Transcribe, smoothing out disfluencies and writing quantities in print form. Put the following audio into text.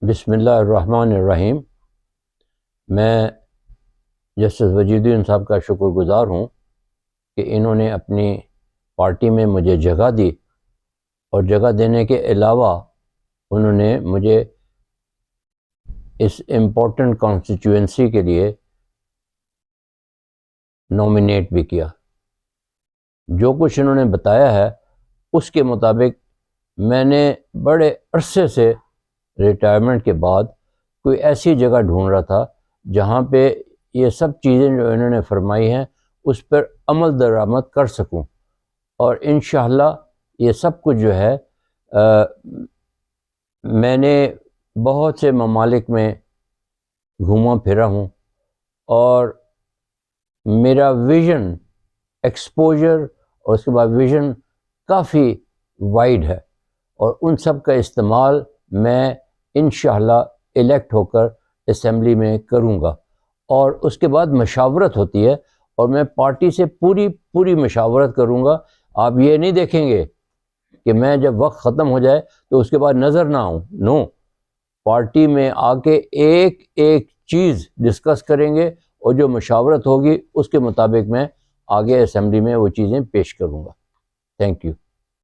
بسم اللہ الرحمن الرحیم۔ میں جسٹس وجید الدین صاحب کا شکر گزار ہوں کہ انہوں نے اپنی پارٹی میں مجھے جگہ دی، اور جگہ دینے کے علاوہ انہوں نے مجھے اس امپورٹنٹ کانسٹیچوئنسی کے لیے نامینیٹ بھی کیا۔ جو کچھ انہوں نے بتایا ہے اس کے مطابق میں نے بڑے عرصے سے ریٹائرمنٹ کے بعد کوئی ایسی جگہ ڈھونڈ رہا تھا جہاں پہ یہ سب چیزیں جو انہوں نے فرمائی ہیں اس پر عمل درآمد کر سکوں، اور انشاءاللہ یہ سب کچھ جو ہے میں نے بہت سے ممالک میں گھوما پھرا ہوں، اور میرا ویژن ایکسپوجر اور اس کے بعد ویژن کافی وائڈ ہے، اور ان سب کا استعمال میں انشاءاللہ الیکٹ ہو کر اسمبلی میں کروں گا، اور اس کے بعد مشاورت ہوتی ہے، اور میں پارٹی سے پوری مشاورت کروں گا۔ آپ یہ نہیں دیکھیں گے کہ میں جب وقت ختم ہو جائے تو اس کے بعد نظر نہ آؤں، نو، پارٹی میں آ کے ایک ایک چیز ڈسکس کریں گے، اور جو مشاورت ہوگی اس کے مطابق میں آگے اسمبلی میں وہ چیزیں پیش کروں گا۔ Thank you.